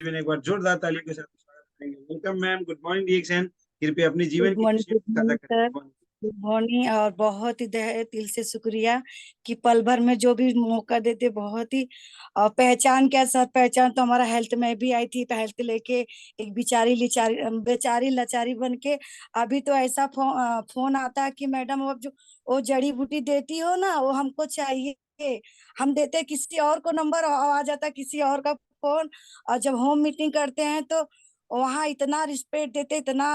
जीवन, एक बार जोरदार तालियों के साथ स्वागत करेंगे। Welcome ma'am, good morning DXN. कृपया अपनी जीवन गुड की मॉर्निंग, खुशियों गुड को साझा मॉर्निंग करें। Sir. Good morning। Good morning. और बहुत ही दिल से शुक्रिया कि पल भर में जो भी मौका देते, बहुत ही पहचान क्या सर, पहचान तो हमारा हेल्थ में भी आई थी। हेल्थ लेके एक बेचारी लिचारी बेचारी लाचारी बन के अभी तो ऐसा फोन आता है कि मैडम अब जो वो जड़ी बूटी देती हो ना, वो हमको चाहिए। हम देते किसी और को नंबर, आ जाता किसी और का फोन। और जब होम मीटिंग करते हैं तो वहां इतना रिस्पेक्ट देते, इतना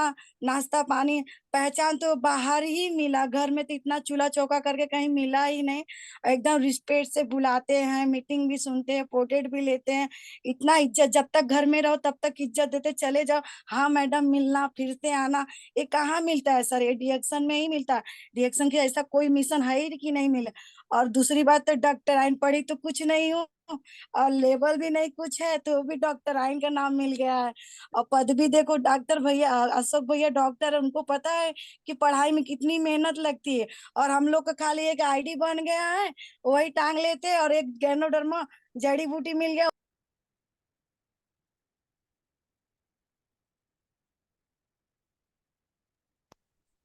नाश्ता पानी। पहचान तो बाहर ही मिला, घर में तो इतना चूल्हा चौका करके कहीं मिला ही नहीं। एकदम रिस्पेक्ट से बुलाते हैं, मीटिंग भी सुनते हैं, पोर्ट्रेट भी लेते हैं। इतना इज्जत, जब तक घर में रहो तब तक इज्जत देते, चले जाओ हाँ मैडम मिलना, फिर से आना। ये कहाँ मिलता है सर, ये डीएक्शन में ही मिलता है। डीएक्शन के ऐसा कोई मिशन है ही कि नहीं मिले। और दूसरी बात तो डॉक्टर आइन पढ़ी तो कुछ नहीं हूँ, और लेवल भी नहीं कुछ है, तो भी डॉक्टर आइन का नाम मिल गया है। और पद भी देखो, डॉक्टर भैया अशोक भैया डॉक्टर है, उनको पता है कि पढ़ाई में कितनी मेहनत लगती है। और हम लोग का खाली एक आईडी बन गया है, वही टांग लेते हैं, और एक गैनोडर्मा जड़ी बूटी मिल गया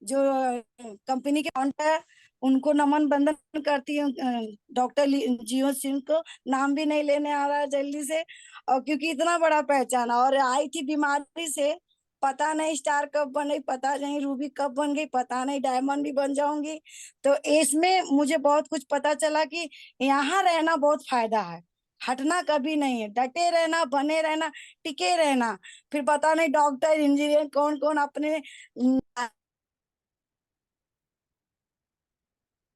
जो कंपनी के अकाउंट है, उनको नमन बंदन करती हूँ। डॉक्टर जियो सिंह को नाम भी नहीं लेने आ रहा है जल्दी से। और क्योंकि इतना बड़ा पहचान, और आई थी बीमारी से, पता नहीं स्टार कब बन गई, पता नहीं रूबी कब बन गई, पता नहीं डायमंड भी बन जाऊंगी। तो इसमें मुझे बहुत कुछ पता चला कि यहाँ रहना बहुत फायदा है। हटना कभी नहीं है, डटे रहना, बने रहना, टिके रहना। फिर पता नहीं डॉक्टर इंजीनियर कौन कौन अपने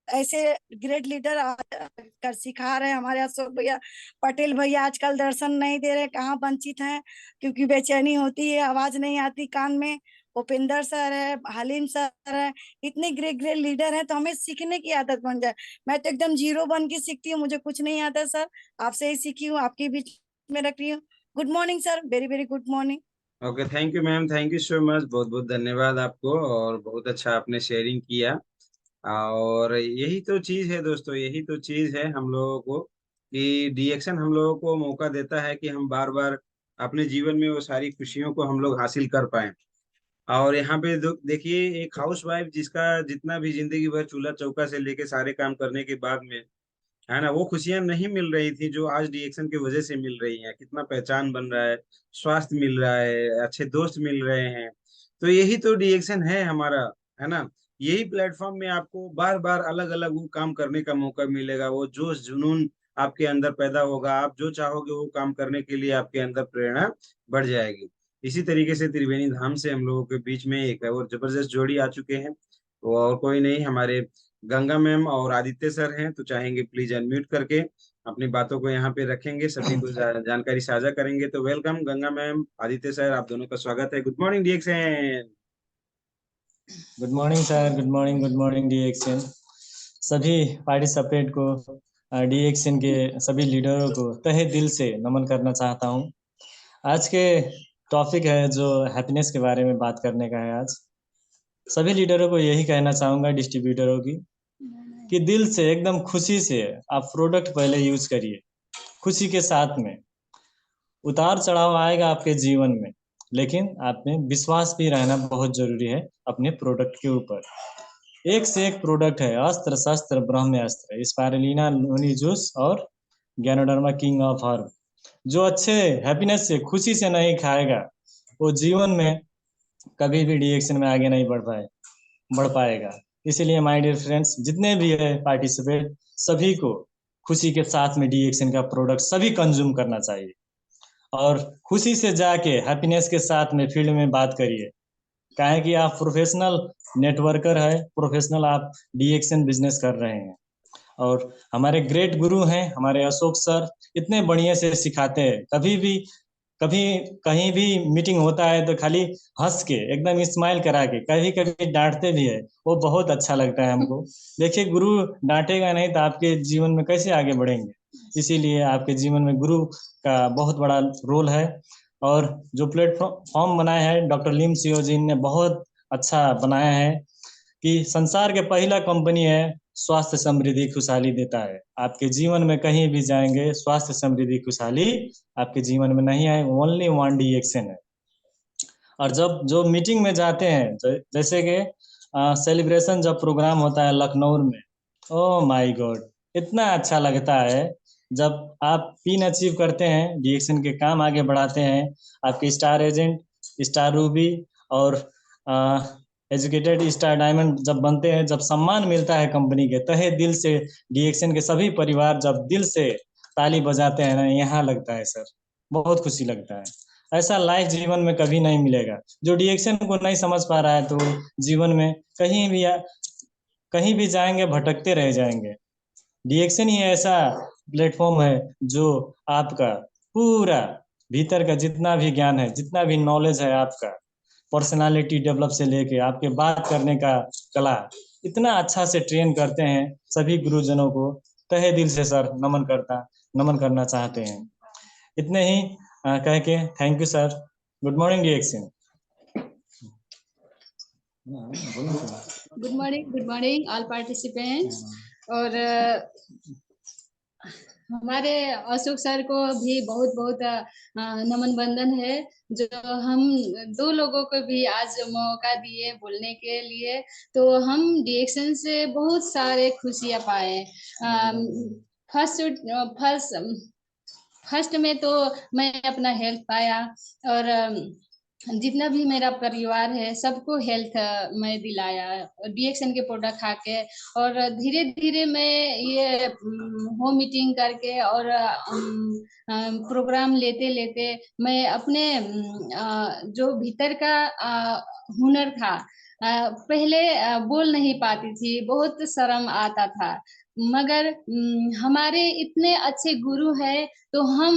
ऐसे ग्रेट लीडर कर सिखा रहे हैं। हमारे अशोक भैया पटेल भैया आजकल दर्शन नहीं दे रहे, कहाँ वंचित हैं, क्योंकि बेचैनी होती है, आवाज नहीं आती कान में। उपेंद्र सर है, हलीम सर है, इतने ग्रेट ग्रेट लीडर हैं, तो हमें सीखने की आदत बन जाए। मैं तो एकदम जीरो बन के सीखती हूँ, मुझे कुछ नहीं आता सर, आपसे ही सीखी हूँ, आपके बीच में रख रही हूँ। Good morning sir, very very good morning. Okay, thank you ma'am, thank you so much, बहुत बहुत धन्यवाद आपको। और बहुत अच्छा आपने शेयरिंग किया। और यही तो चीज है दोस्तों, यही तो चीज है हम लोगों को, कि डीएक्शन हम लोगों को मौका देता है कि हम बार बार अपने जीवन में वो सारी खुशियों को हम लोग हासिल कर पाए। और यहाँ पे देखिए, एक हाउस वाइफ जिसका जितना भी जिंदगी भर चूल्हा चौका से लेके सारे काम करने के बाद में, है ना, वो खुशियां नहीं मिल रही थी जो आज डीएक्शन की वजह से मिल रही हैं। कितना पहचान बन रहा है, स्वास्थ्य मिल रहा है, अच्छे दोस्त मिल रहे हैं। तो यही तो डीएक्शन है हमारा, है ना। यही प्लेटफॉर्म में आपको बार बार अलग अलग वो काम करने का मौका मिलेगा, वो जोश जुनून आपके अंदर पैदा होगा, आप जो चाहोगे वो काम करने के लिए आपके अंदर प्रेरणा बढ़ जाएगी। इसी तरीके से त्रिवेणी धाम से हम लोगों के बीच में एक और जबरदस्त जोड़ी आ चुके हैं। वो और कोई नहीं, हमारे गंगा मैम और आदित्य सर हैं। तो चाहेंगे प्लीज अनम्यूट करके अपनी बातों को यहाँ पे रखेंगे, सभी को जानकारी साझा करेंगे। तो welcome Ganga ma'am, Aditya sir, आप दोनों का स्वागत है। Good morning DXN. Good morning sir, good morning DXN. सभी पार्टिसिपेंट को, डीएक्सन के सभी लीडरों को तहे दिल से नमन करना चाहता हूँ। आज के टॉपिक है जो हैप्पीनेस के बारे में बात करने का है। आज सभी लीडरों को यही कहना चाहूँगा, डिस्ट्रीब्यूटरों की, कि दिल से एकदम खुशी से आप प्रोडक्ट पहले यूज करिए। खुशी के साथ में उतार चढ़ाव आएगा आपके जीवन में, लेकिन आप में विश्वास भी रहना बहुत जरूरी है अपने प्रोडक्ट के ऊपर। एक से एक प्रोडक्ट है, अस्त्र शस्त्र ब्रह्मास्त्र, स्पाइरुलिना नोनी जूस और गैनोडर्मा किंग ऑफ हर्ब। जो अच्छे हैप्पीनेस से, खुशी से नहीं खाएगा, वो जीवन में कभी भी डीएक्शन में आगे नहीं बढ़ पाएगा। इसीलिए माय डियर फ्रेंड्स, जितने भी है पार्टिसिपेट, सभी को खुशी के साथ में डीएक्शन का प्रोडक्ट सभी कंज्यूम करना चाहिए। और खुशी से जाके हैप्पीनेस के साथ में फील्ड में बात करिए। काहे कि आप प्रोफेशनल नेटवर्कर है, प्रोफेशनल आप डीएक्शन बिजनेस कर रहे हैं। और हमारे ग्रेट गुरु हैं हमारे अशोक सर, इतने बढ़िया से सिखाते हैं। कभी कहीं भी मीटिंग होता है तो खाली हंस के, एकदम स्माइल करा के, कभी कभी डांटते भी है, वो बहुत अच्छा लगता है हमको। देखिए, गुरु डांटेगा नहीं तो आपके जीवन में कैसे आगे बढ़ेंगे। इसीलिए आपके जीवन में गुरु का बहुत बड़ा रोल है। और जो प्लेटफॉर्म बनाया है डॉक्टर लिम सियोजिन ने, बहुत अच्छा बनाया है कि संसार के पहला कंपनी है स्वास्थ्य समृद्धि खुशहाली देता है। आपके जीवन में कहीं भी जाएंगे, स्वास्थ्य समृद्धि खुशहाली आपके जीवन में नहीं आए, ओनली वन DXN है। और जब जो मीटिंग में जाते हैं, जैसे कि सेलिब्रेशन जब प्रोग्राम होता है लखनऊ में, ओ माय गॉड, इतना अच्छा लगता है जब आप पिन अचीव करते हैं, DXN के काम आगे बढ़ाते हैं, आपके स्टार एजेंट, स्टार रूबी और एजुकेटेड स्टार डायमंड जब बनते हैं, जब सम्मान मिलता है कंपनी के तहे दिल से, DXN के सभी परिवार जब दिल से ताली बजाते हैं ना, यहाँ लगता है सर, बहुत खुशी लगता है। ऐसा लाइफ जीवन में कभी नहीं मिलेगा। जो DXN को नहीं समझ पा रहा है तो जीवन में कहीं भी जाएंगे भटकते रह जाएंगे। DXN ही ऐसा प्लेटफॉर्म है जो आपका पूरा भीतर का जितना भी ज्ञान है, जितना भी नॉलेज है, आपका पर्सनालिटी डेवलप से लेके आपके बात करने का कला, इतना अच्छा से ट्रेन करते हैं। सभी गुरुजनों को तहे दिल से सर नमन करना चाहते हैं। इतने ही कह के thank you sir. Good morning DXN। Good morning all participants. और हमारे अशोक सर को भी बहुत बहुत नमन बंदन है, जो हम दो लोगों को भी आज मौका दिए बोलने के लिए। तो हम DXN से बहुत सारे खुशियाँ पाए। फर्स्ट में तो मैं अपना हेल्थ पाया, और जितना भी मेरा परिवार है सबको हेल्थ मैं दिलाया DXN के प्रोडक्ट खा के। और धीरे धीरे मैं ये होम मीटिंग करके और प्रोग्राम लेते लेते मैं अपने जो भीतर का हुनर था, पहले बोल नहीं पाती थी, बहुत शर्म आता था। मगर हमारे इतने अच्छे गुरु हैं, तो हम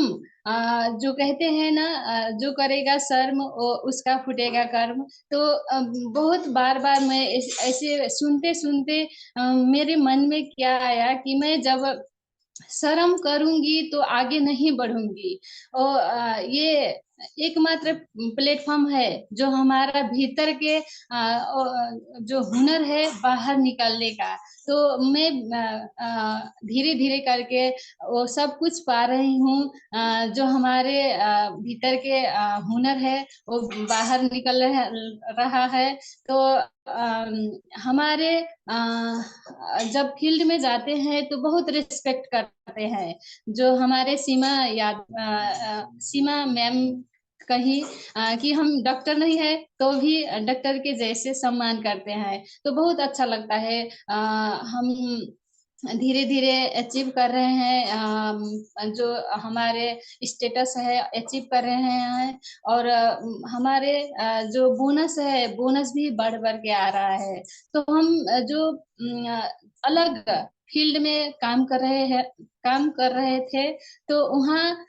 जो कहते हैं ना, जो करेगा शर्म उसका फूटेगा कर्म। तो बहुत बार बार मैं ऐसे सुनते सुनते मेरे मन में क्या आया कि मैं जब शर्म करूंगी तो आगे नहीं बढ़ूंगी। और ये एकमात्र प्लेटफॉर्म है जो हमारा भीतर के जो हुनर है बाहर निकलने का। तो मैं धीरे धीरे करके वो सब कुछ पा रही हूँ, जो हमारे भीतर के हुनर है वो बाहर निकल रहा है। तो हमारे जब फील्ड में जाते हैं तो बहुत रिस्पेक्ट करते हैं। जो हमारे सीमा मैम कही कि हम डॉक्टर नहीं है तो भी डॉक्टर के जैसे सम्मान करते हैं, तो बहुत अच्छा लगता है। हम धीरे धीरे अचीव कर रहे हैं, जो हमारे स्टेटस है अचीव कर रहे हैं। और हमारे जो बोनस है, बोनस भी बढ़ बढ़ के आ रहा है। तो हम जो अलग फील्ड में काम कर रहे थे, तो वहाँ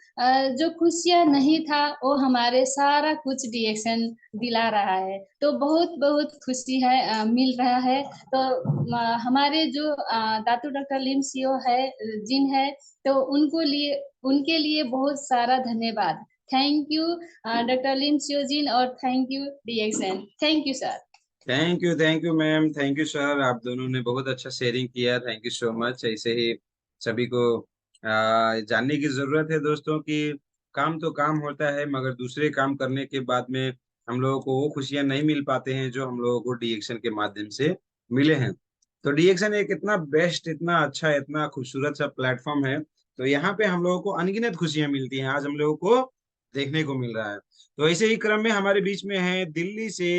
जो खुशियाँ नहीं था वो हमारे सारा कुछ DXN दिला रहा है। तो बहुत बहुत खुशी है, मिल रहा है। तो हमारे जो दातू डॉक्टर लिम सीओ है जिन है, तो उनके लिए बहुत सारा धन्यवाद। Thank you doctor Lim Siow Jin, और thank you DXN। Thank you sir. Thank you ma'am, thank you sir. आप दोनों ने बहुत अच्छा शेयरिंग किया, थैंक यू सो मच। ऐसे ही सभी को जानने की जरूरत है दोस्तों कि काम तो काम होता है, मगर दूसरे काम करने के बाद में हम लोगों को वो खुशियां नहीं मिल पाते हैं जो हम लोगों को DXN के माध्यम से मिले हैं। तो DXN एक इतना बेस्ट, इतना अच्छा, इतना खूबसूरत सा प्लेटफॉर्म है। तो यहाँ पे हम लोगों को अनगिनत खुशियां मिलती हैं, आज हम लोगों को देखने को मिल रहा है। तो ऐसे ही क्रम में हमारे बीच में है दिल्ली से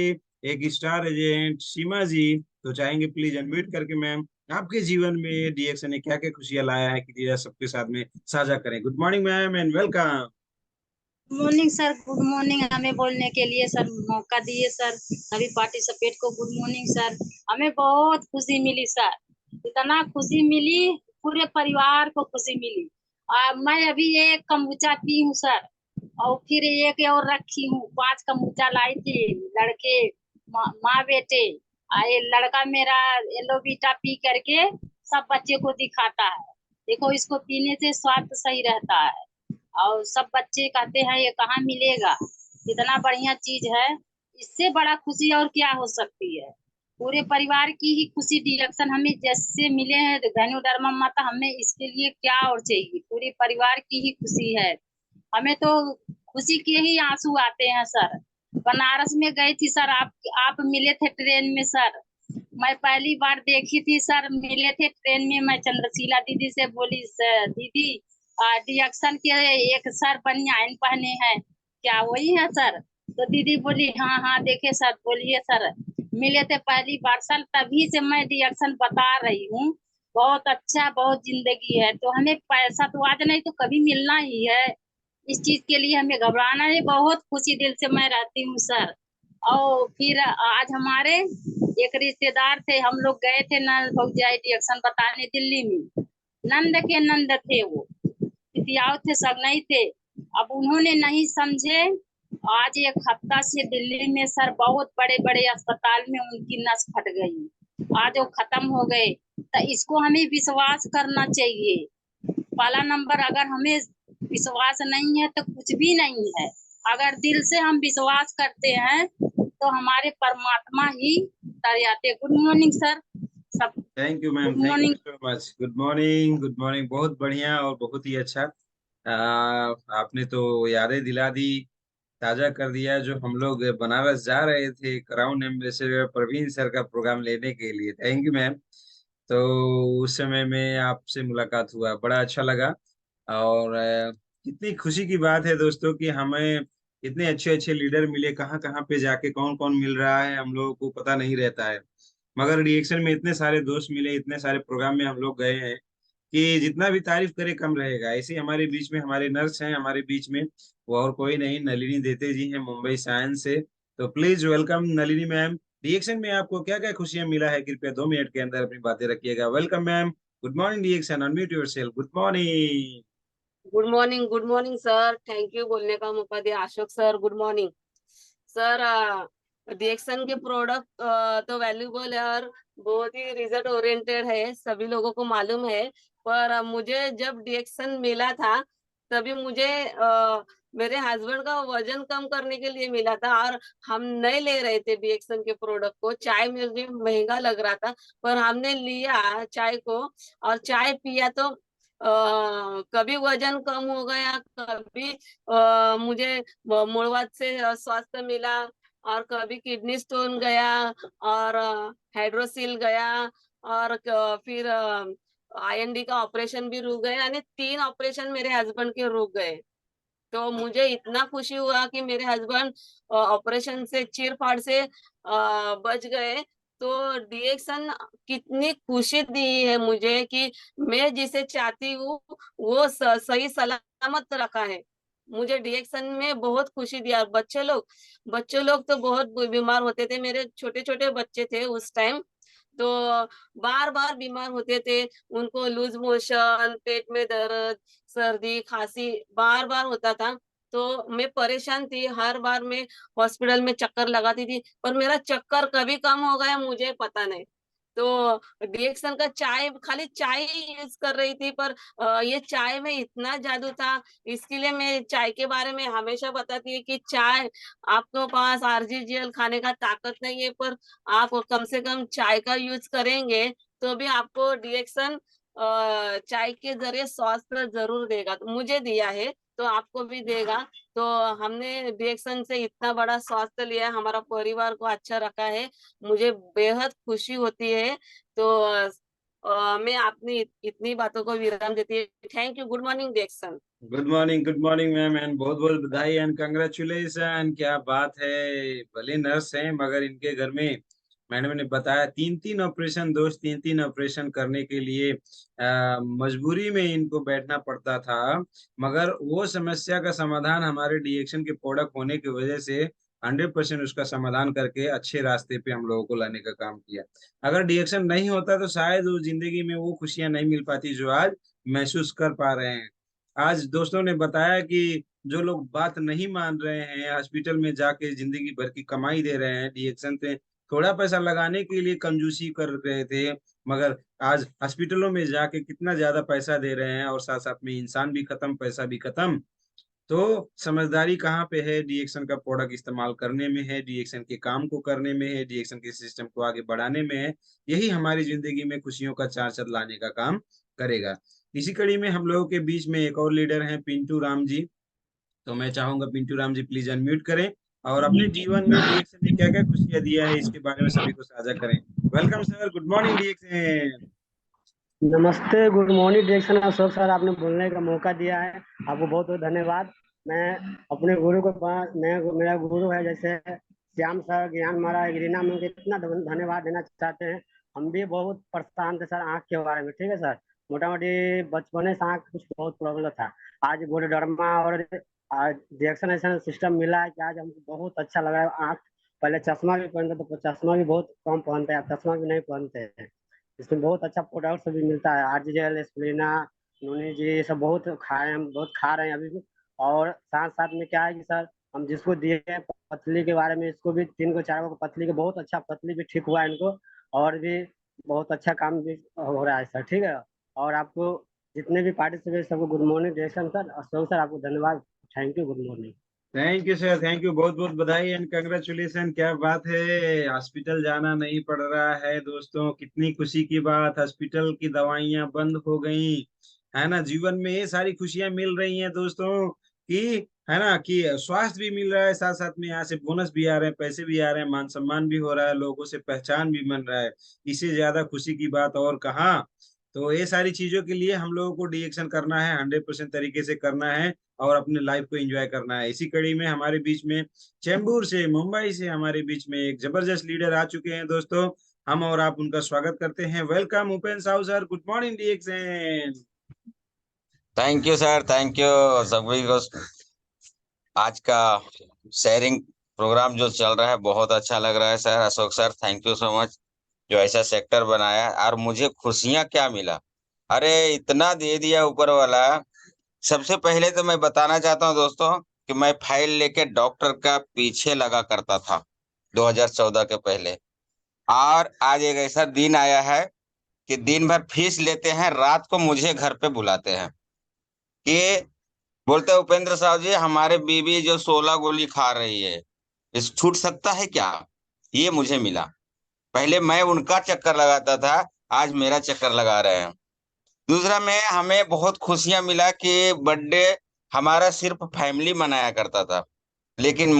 एक स्टार एजेंट सीमा जी। तो चाहेंगे प्लीज अनम्यूट करके मैम आपके जीवन में DXN ने क्या क्या खुशियां लाया है कि जरा सबके साथ में साझा करें। Good morning ma'am and welcome. Good morning sir. Good morning, हमें बोलने के लिए सर मौका दिए सर। सभी पार्टिसिपेट को गुड मॉर्निंग सर। हमें बहुत खुशी मिली सर, इतना खुशी मिली, पूरे परिवार को खुशी मिली। मैं अभी एक कम्बुचा पी हूँ सर, और फिर एक और रखी हूँ। 5 कम्बुचा लाई थी, लड़के माँ बेटे। ये लड़का मेरा एलोवीटा पी करके सब बच्चे को दिखाता है, देखो इसको पीने से स्वास्थ्य सही रहता है। और सब बच्चे कहते हैं ये कहाँ मिलेगा, इतना बढ़िया चीज है, इससे बड़ा खुशी और क्या हो सकती है। पूरे परिवार की ही खुशी डिडक्शन हमें जैसे मिले हैं धनु धर्मा माता, हमें इसके लिए क्या और चाहिए, पूरे परिवार की ही खुशी है। हमें तो खुशी के ही आंसू आते हैं सर। बनारस में गई थी सर, आप मिले थे ट्रेन में सर। मैं पहली बार देखी थी सर, मिले थे ट्रेन में। मैं चंद्रशीला दीदी से बोली, दीदी डिएक्शन के एक सर बनियान पहने हैं, क्या वही है सर? तो दीदी बोली हाँ हाँ देखे सर, बोलिए सर। मिले थे पहली बार सर, तभी से मैं डिएक्शन बता रही हूँ। बहुत अच्छा, बहुत जिंदगी है। तो हमें पैसा तो आज नहीं तो कभी मिलना ही है। इस चीज के लिए हमें घबराना नहीं, बहुत खुशी दिल से मैं रहती हूँ सर। और फिर आज हमारे एक रिश्तेदार थे, हम लोग गए थे नल भौजाई डिएक्शन बताने दिल्ली में। नंद के नंद थे वो, पितियाव थे, सब नहीं थे। अब उन्होंने नहीं समझे, आज एक हफ्ता से दिल्ली में सर बहुत बड़े बड़े अस्पताल में उनकी नस फट गई, आज वो खत्म हो गए। तो इसको हमें विश्वास करना चाहिए। पहला नंबर, अगर हमें विश्वास नहीं है तो कुछ भी नहीं है। अगर दिल से हम विश्वास करते हैं तो हमारे परमात्मा ही तर आते। गुड मॉर्निंग सर, सब thank you ma'am, good thank you morning. So much. Good morning, good morning. बहुत बढ़िया और बहुत ही अच्छा। आपने तो यादें दिला दी, ताजा कर दिया। जो हम लोग बनारस जा रहे थे क्राउन एम्बेसडर प्रवीण सर का प्रोग्राम लेने के लिए। Thank you ma'am. तो उस समय में आपसे मुलाकात हुआ, बड़ा अच्छा लगा। और कितनी खुशी की बात है दोस्तों कि हमें इतने अच्छे अच्छे लीडर मिले। कहाँ कहाँ पे जाके कौन कौन मिल रहा है हम लोगों को पता नहीं रहता है, मगर रिएक्शन में इतने सारे दोस्त मिले, इतने सारे प्रोग्राम में हम लोग गए हैं कि जितना भी तारीफ करे कम रहेगा। ऐसे ही हमारे बीच में हमारे नर्स हैं, हमारे बीच में वो और कोई नहीं, नलिनी देते जी हैं मुंबई साइंस से। तो please welcome Nalini ma'am. Reaction में आपको क्या क्या खुशियां मिला है, कृपया 2 मिनट के अंदर अपनी बातें रखिएगा। Welcome ma'am. Good morning reaction, unmute yourself. Good morning. Good morning sir, thank you बोलने का मौका दिया। Ashok sir good morning sir. Reaction के प्रोडक्ट तो वैल्यूबल है और बहुत ही रिजल्ट ओरिएंटेड है, सभी लोगों को मालूम है। पर मुझे जब रिएक्शन मिला था तभी मुझे मेरे हस्बैंड का वजन कम करने के लिए मिला था, और हम नहीं ले रहे थे रिएक्शन के प्रोडक्ट को। चाय मुझे महंगा लग रहा था पर हमने लिया चाय को, और चाय पिया तो कभी वजन कम हो गया, कभी मुझे मूलवात से स्वास्थ्य मिला, और कभी किडनी स्टोन गया, और हाइड्रोसिल गया, और फिर आईएनडी का ऑपरेशन भी रुक गया, यानी 3 ऑपरेशन मेरे हस्बैंड के रुक गए। तो मुझे इतना खुशी हुआ कि मेरे हस्बैंड ऑपरेशन से चीर-फाड़ से बच गए। तो डिएक्शन कितनी खुशी दी है मुझे कि मैं जिसे चाहती हूँ वो सही सलामत रखा है। मुझे डिएक्शन में बहुत खुशी दिया। बच्चे लोग तो बहुत बीमार होते थे, मेरे छोटे-छोटे बच्चे थे उस टाइम, तो बार-बार बीमार होते थे। उनको लूज़ मोशन, पेट में दर्द, सर्दी, खाँसी बार-बार होता था। तो मैं परेशान थी, हर बार मैं हॉस्पिटल में चक्कर लगाती थी, पर मेरा चक्कर कभी कम हो गया मुझे पता नहीं। तो डिएक्शन का चाय, खाली चाय ही यूज़ कर रही थी, पर ये चाय में इतना जादू था, इसके लिए मैं चाय के बारे में हमेशा बताती है कि चाय, आपके पास आरजीजीएल खाने का ताकत नहीं है, पर आप कम से कम चाय का यूज़ करेंगे, तो भी आपको डिएक्शन चाय के ज़रिए स्वास्थ्य ज़रूर देगा। तो मुझे दिया है, तो आपको भी देगा। तो हमने डिएक्शन से इतना बड़ा स्वास्थ्य लिया है, हमारा परिवार को अच्छा रखा है, मुझे बेहद खुशी होती है। तो मैं अपनी इतनी बातों को विराम देती हूँ। Thank you. Good morning DXN. Good morning ma'am, and बहुत बहुत बधाई एंड कंग्रेचुलेशन। क्या बात है। भले नर्स हैं मगर इनके घर में मैडम ने बताया 3-3 ऑपरेशन, दोस्त 3-3 ऑपरेशन करने के लिए मजबूरी में इनको बैठना पड़ता था। मगर वो समस्या का समाधान हमारे डिएक्शन के प्रोडक्ट होने की वजह से 100% उसका समाधान करके अच्छे रास्ते पे हम लोगों को लाने का काम किया। अगर डिएक्शन नहीं होता तो शायद वो जिंदगी में वो खुशियां नहीं मिल पाती जो आज महसूस कर पा रहे हैं। आज दोस्तों ने बताया कि जो लोग बात नहीं मान रहे हैं, हॉस्पिटल में जाके जिंदगी भर की कमाई दे रहे हैं, रिएक्शन पे थोड़ा पैसा लगाने के लिए कंजूसी कर रहे थे, मगर आज हॉस्पिटलों में जाके कितना ज्यादा पैसा दे रहे हैं और साथ साथ में इंसान भी खत्म, पैसा भी खत्म। तो समझदारी कहाँ पे है, डीएक्शन का प्रोडक्ट इस्तेमाल करने में है, डीएक्शन के काम को करने में है, डीएक्शन के सिस्टम को आगे बढ़ाने में है। यही हमारी जिंदगी में खुशियों का चार लाने का काम करेगा। इसी कड़ी में हम लोगों के बीच में एक और लीडर हैं, पिंटू राम जी। तो मैं चाहूंगा पिंटू राम जी प्लीज अनम्यूट करें और अपने जीवन में डीएक्शन ने क्या क्या खुशियां दिया है इसके बारे में सभी को साझा करें। Welcome sir, good morning DXN. नमस्ते, good morning direction Ashok sir, आपने बोलने का मौका दिया है, आपको बहुत बहुत धन्यवाद। मैं अपने गुरु को मेरा गुरु है जैसे श्याम सर, ज्ञान महाराज, रीना मैम को इतना धन्यवाद देना चाहते हैं। हम भी बहुत परेशान थे सर आँख के बारे में, ठीक है सर। मोटा मोटी बचपने से आँख कुछ बहुत प्रॉब्लम था। आज गोल्डरमा और डायरेक्शन ऐसा सिस्टम मिला है कि आज हमको बहुत अच्छा लग रहा है। आँख पहले चश्मा भी पहनते तो चश्मा भी बहुत कम पहनते हैं, चश्मा भी नहीं पहनते हैं। इसमें बहुत अच्छा प्रोडक्ट भी मिलता है, आरजीएल, एस्प्लिना, नूनी जी, ये सब बहुत खाए हम, बहुत खा रहे हैं अभी भी। और साथ साथ में क्या है कि सर हम जिसको दिए हैं पतली के बारे में, इसको भी 3 को 4 को पतली के बहुत अच्छा, पतली भी ठीक हुआ है इनको, और भी बहुत अच्छा काम भी हो रहा है सर, ठीक है। और आपको जितने भी पार्टिसिपेट सबको good morning direction sir, Ashok sir आपको धन्यवाद, thank you, good morning. Thank you sir, thank you, बहुत बहुत बधाई एंड कंग्रेचुलेशन। क्या बात है, हॉस्पिटल जाना नहीं पड़ रहा है दोस्तों, कितनी खुशी की बात। हॉस्पिटल की दवाइयां बंद हो गई है ना, जीवन में ये सारी खुशियां मिल रही हैं दोस्तों कि है ना, कि स्वास्थ्य भी मिल रहा है, साथ साथ में यहाँ से बोनस भी आ रहे हैं, पैसे भी आ रहे हैं, मान सम्मान भी हो रहा है, लोगों से पहचान भी बन रहा है। इससे ज्यादा खुशी की बात और कहाँ। तो ये सारी चीजों के लिए हम लोगों को डीएक्शन करना है, 100% तरीके से करना है और अपने लाइफ को एंजॉय करना है। इसी कड़ी में हमारे बीच में चेंबूर से, मुंबई से हमारे बीच में एक जबरदस्त लीडर आ चुके हैं दोस्तों। हम और आप उनका स्वागत करते हैं। Welcome Upendra Sahu sir, good morning DXN. Thank you sir, thank you सभी को। आज का शेयरिंग प्रोग्राम जो चल रहा है बहुत अच्छा लग रहा है sir. Ashok sir thank you so much, जो ऐसा सेक्टर बनाया। और मुझे खुशियां क्या मिला, अरे इतना दे दिया ऊपर वाला। सबसे पहले तो मैं बताना चाहता हूं दोस्तों कि मैं फाइल लेके डॉक्टर का पीछे लगा करता था 2014 के पहले। और आज एक ऐसा दिन आया है कि दिन भर फीस लेते हैं, रात को मुझे घर पे बुलाते हैं कि बोलते हैं उपेंद्र साहब जी, हमारे बीवी जो 16 गोली खा रही है, इस छूट सकता है क्या। ये मुझे मिला। पहले मैं उनका चक्कर लगाता था, आज मेरा चक्कर लगा रहे हैं। दूसरा में हमें बहुत खुशियां मिला कि बर्थडे हमारा सिर्फ फैमिली मनाया करता था, लेकिन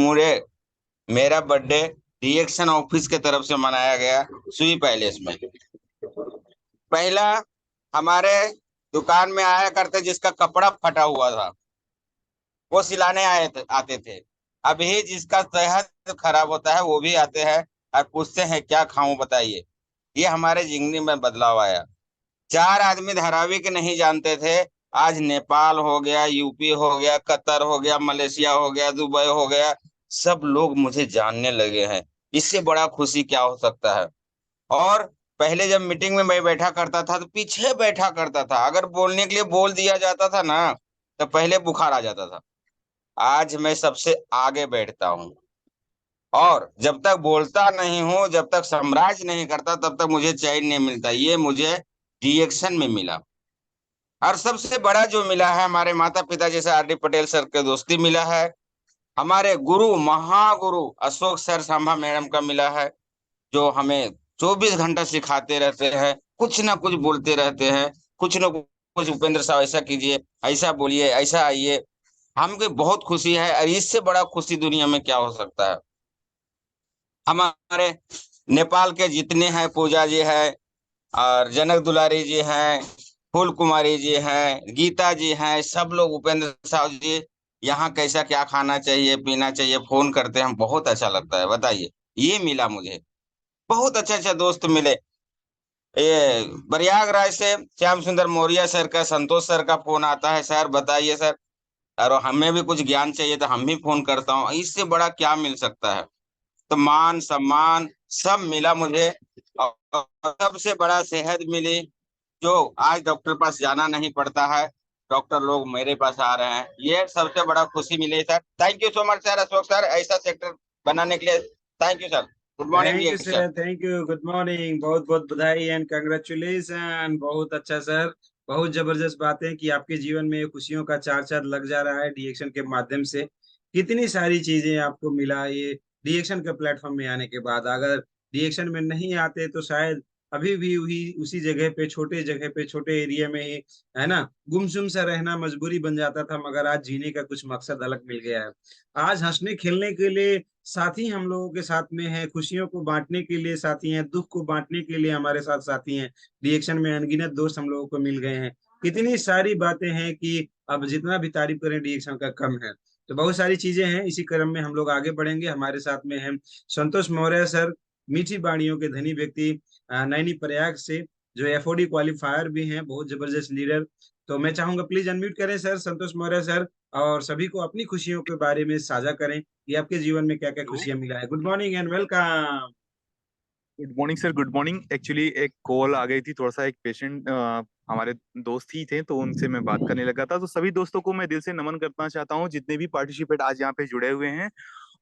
मेरा बर्थडे डीएक्शन ऑफिस के तरफ से मनाया गया सुई पैलेस में। पहला हमारे दुकान में आया करते जिसका कपड़ा फटा हुआ था, वो सिलाने आते थे। अभी जिसका सेहत खराब होता है वो भी आते हैं और पूछते हैं क्या खाऊं बताइए। ये हमारे जिंदगी में बदलाव आया। 4 आदमी धारावी के नहीं जानते थे, आज नेपाल हो गया, यूपी हो गया, कतर हो गया, मलेशिया हो गया, दुबई हो गया, सब लोग मुझे जानने लगे हैं। इससे बड़ा खुशी क्या हो सकता है। और पहले जब मीटिंग में मैं बैठा करता था तो पीछे बैठा करता था, अगर बोलने के लिए बोल दिया जाता था ना तो पहले बुखार आ जाता था। आज मैं सबसे आगे बैठता हूँ, और जब तक बोलता नहीं हूं, जब तक साम्राज्य नहीं करता, तब तक मुझे चैन नहीं मिलता। ये मुझे रिएक्शन में मिला। और सबसे बड़ा जो मिला है, हमारे माता पिता जैसे आर.डी. पटेल सर के दोस्ती मिला है। हमारे गुरु महागुरु अशोक सर सांभा मैडम का मिला है, जो हमें 24 घंटा सिखाते रहते हैं, कुछ ना कुछ बोलते रहते हैं, कुछ ना कुछ, उपेंद्र साहब ऐसा कीजिए, ऐसा बोलिए, ऐसा आइए। हमको बहुत खुशी है, और इससे बड़ा खुशी दुनिया में क्या हो सकता है। हमारे नेपाल के जितने हैं, पूजा जी है, और जनक दुलारी जी हैं, फूल कुमारी जी हैं, गीता जी हैं, सब लोग उपेंद्र साहब जी यहाँ कैसा क्या खाना चाहिए पीना चाहिए फोन करते हैं, हम बहुत अच्छा लगता है। बताइए, ये मिला मुझे। बहुत अच्छे अच्छे दोस्त मिले। ये प्रयागराज से श्याम सुंदर मौर्य सर का, संतोष सर का फोन आता है, सर बताइए सर, और हमें भी कुछ ज्ञान चाहिए तो हम भी फोन करता हूँ। इससे बड़ा क्या मिल सकता है। तो मान सम्मान सब मिला मुझे, और सबसे बड़ा सेहत मिली, जो आज डॉक्टर पास जाना नहीं पड़ता है, डॉक्टर लोग मेरे पास आ रहे हैं। ये सबसे बड़ा खुशी मिली sir. Thank you so much sir Ashok sir, ऐसा सेक्टर बनाने के लिए। Thank you sir, good morning thank you sir. Sir, thank you, good morning, बहुत बहुत बधाई एंड कंग्रेचुलेशन। बहुत अच्छा सर, बहुत जबरदस्त बात है कि आपके जीवन में खुशियों का चार चांद लग जा रहा है डीएक्शन के माध्यम से। कितनी सारी चीजें आपको मिला ये डीएक्शन के प्लेटफॉर्म में आने के बाद। अगर डीएक्शन में नहीं आते तो शायद अभी भी वही उसी जगह पे, छोटे जगह पे, छोटे एरिया में ही, है ना, गुमसुम सा रहना मजबूरी बन जाता था। मगर आज जीने का कुछ मकसद अलग मिल गया है। आज हंसने खेलने के लिए साथी हम लोगों के साथ में है, खुशियों को बांटने के लिए साथी हैं, दुख को बांटने के लिए हमारे साथ साथी हैं। रिएक्शन में अनगिनत दोस्त हम लोगों को मिल गए हैं। कितनी सारी बातें हैं कि अब जितना भी तारीफ करें रिएक्शन का कम है। तो बहुत सारी चीजें हैं, इसी क्रम में हम लोग आगे बढ़ेंगे। हमारे साथ में हैं संतोष मौर्य सर, मीठी बाणियों के धनी व्यक्ति, नैनी प्रयाग से, जो एफओडी क्वालिफायर भी हैं, बहुत जबरदस्त लीडर। तो मैं चाहूंगा प्लीज अनम्यूट करें सर, संतोष मौर्य सर, और सभी को अपनी खुशियों के बारे में साझा करें कि आपके जीवन में क्या क्या खुशियां मिला है। Good morning and welcome. Good morning sir, good morning. Actually एक कॉल आ गई थी, थोड़ा सा एक पेशेंट हमारे दोस्त ही थे तो उनसे मैं बात करने लगा था। तो सभी दोस्तों को मैं दिल से नमन करना चाहता हूँ जितने भी पार्टिसिपेट आज यहाँ पे जुड़े हुए हैं।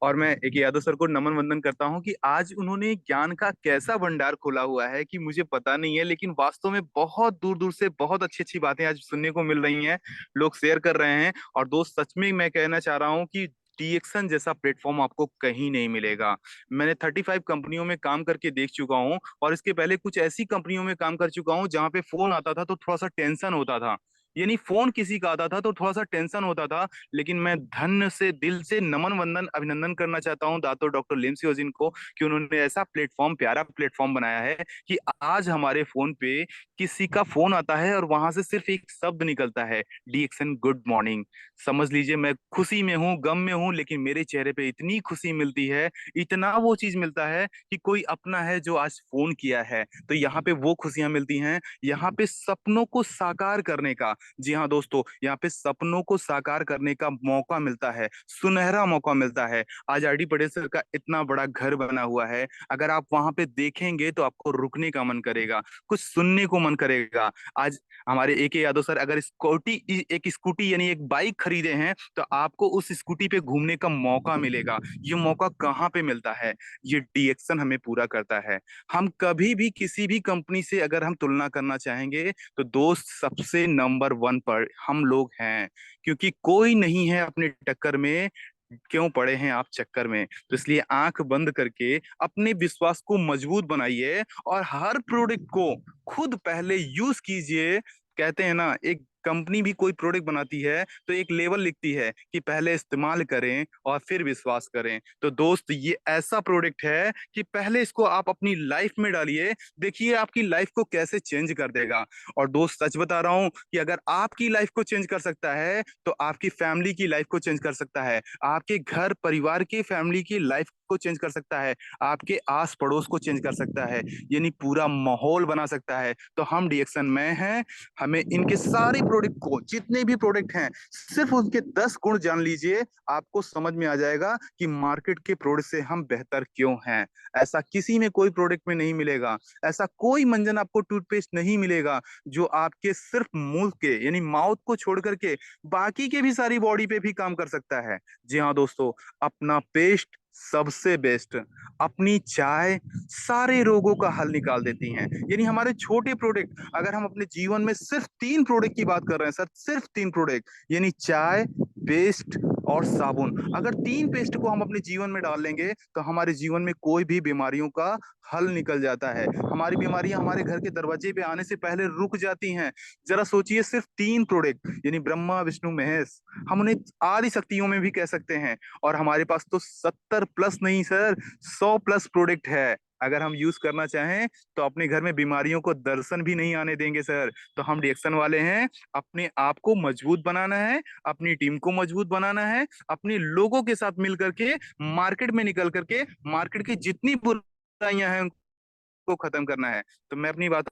और मैं एक यादव सर को नमन वंदन करता हूँ कि आज उन्होंने ज्ञान का कैसा भंडार खोला हुआ है कि मुझे पता नहीं है, लेकिन वास्तव में बहुत दूर दूर से बहुत अच्छी अच्छी बातें आज सुनने को मिल रही हैं, लोग शेयर कर रहे हैं। और दोस्त सच में मैं कहना चाह रहा हूँ कि डीएक्शन जैसा प्लेटफॉर्म आपको कहीं नहीं मिलेगा। मैंने 35 कंपनियों में काम करके देख चुका हूँ और इसके पहले कुछ ऐसी कंपनियों में काम कर चुका हूँ जहाँ पे फोन आता था तो थोड़ा सा टेंशन होता था, यानी फोन किसी का आता था तो थोड़ा सा टेंशन होता था। लेकिन मैं धन्य से दिल से नमन वंदन अभिनंदन करना चाहता हूँ दातो डॉक्टर लिम्सी ओजिन को कि उन्होंने ऐसा प्लेटफॉर्म, प्यारा प्लेटफॉर्म बनाया है कि आज हमारे फोन पे किसी का फोन आता है और वहां से सिर्फ एक शब्द निकलता है, डीएक्शन गुड मॉर्निंग। समझ लीजिए मैं खुशी में हूँ, गम में हूँ, लेकिन मेरे चेहरे पे इतनी खुशी मिलती है, इतना वो चीज मिलता है कि कोई अपना है जो आज फोन किया है। तो यहाँ पे वो खुशियां मिलती हैं, यहाँ पे सपनों को साकार करने का, जी हाँ दोस्तों, यहाँ पे सपनों को साकार करने का मौका मिलता है, सुनहरा मौका मिलता है। आज आरडी पटेल सर का इतना बड़ा घर बना हुआ है, अगर आप वहां पे देखेंगे तो आपको रुकने का मन करेगा, कुछ सुनने को मन करेगा। आज हमारे ए के यादव सर अगर एक स्कूटी यानी एक बाइक खरीदे हैं तो आपको उस स्कूटी पे घूमने का मौका मिलेगा। ये मौका कहाँ पे मिलता है? ये डीएक्शन हमें पूरा करता है। हम कभी भी किसी भी कंपनी से अगर हम तुलना करना चाहेंगे तो दोस्त सबसे नंबर 1 पर हम लोग हैं, क्योंकि कोई नहीं है अपने टक्कर में। क्यों पड़े हैं आप चक्कर में? तो इसलिए आंख बंद करके अपने विश्वास को मजबूत बनाइए और हर प्रोडक्ट को खुद पहले यूज कीजिए। कहते हैं ना, एक कंपनी भी कोई प्रोडक्ट बनाती है तो एक लेवल लिखती है कि पहले इस्तेमाल करें और फिर विश्वास करें। तो दोस्त ये ऐसा प्रोडक्ट है कि पहले इसको आप अपनी लाइफ में डालिए, देखिए आपकी लाइफ को कैसे चेंज कर देगा। और दोस्त सच बता रहा हूं कि अगर आपकी लाइफ को चेंज कर सकता है तो आपकी फैमिली की लाइफ को चेंज कर सकता है, आपके घर परिवार की फैमिली की लाइफ को चेंज कर सकता है, आपके आस पड़ोस को चेंज कर सकता है, यानी पूरा माहौल बना सकता है। तो हम डीएक्शन में हैं, हमें इनके सारे प्रोडक्ट को, जितने भी प्रोडक्ट हैं, सिर्फ उनके 10 गुण जान लीजिए, आपको समझ में आ जाएगा कि मार्केट के प्रोडक्ट से हम बेहतर क्यों हैं। ऐसा किसी में कोई प्रोडक्ट में नहीं मिलेगा, ऐसा कोई मंजन आपको टूथपेस्ट नहीं मिलेगा जो आपके सिर्फ मुंह के यानी माउथ को छोड़ करके बाकी के भी सारी बॉडी पे भी काम कर सकता है। जी हाँ दोस्तों, अपना पेस्ट सबसे बेस्ट, अपनी चाय सारे रोगों का हल निकाल देती हैं। यानी हमारे छोटे प्रोडक्ट, अगर हम अपने जीवन में सिर्फ 3 प्रोडक्ट की बात कर रहे हैं सर, सिर्फ 3 प्रोडक्ट, यानी चाय, पेस्ट और साबुन, अगर 3 पेस्ट को हम अपने जीवन में डाल लेंगे तो हमारे जीवन में कोई भी बीमारियों का हल निकल जाता है। हमारी बीमारियां हमारे घर के दरवाजे पे आने से पहले रुक जाती हैं। जरा सोचिए, सिर्फ 3 प्रोडक्ट यानी ब्रह्मा विष्णु महेश, हम उन्हें आदि शक्तियों में भी कह सकते हैं। और हमारे पास तो 70 प्लस नहीं सर, 100 प्लस प्रोडक्ट है। अगर हम यूज करना चाहें तो अपने घर में बीमारियों को दर्शन भी नहीं आने देंगे सर। तो हम डीएक्शन वाले हैं, अपने आप को मजबूत बनाना है, अपनी टीम को मजबूत बनाना है, अपने लोगों के साथ मिल करके मार्केट में निकल करके मार्केट की जितनी बुराइयां हैं उनको खत्म करना है। तो मैं अपनी बात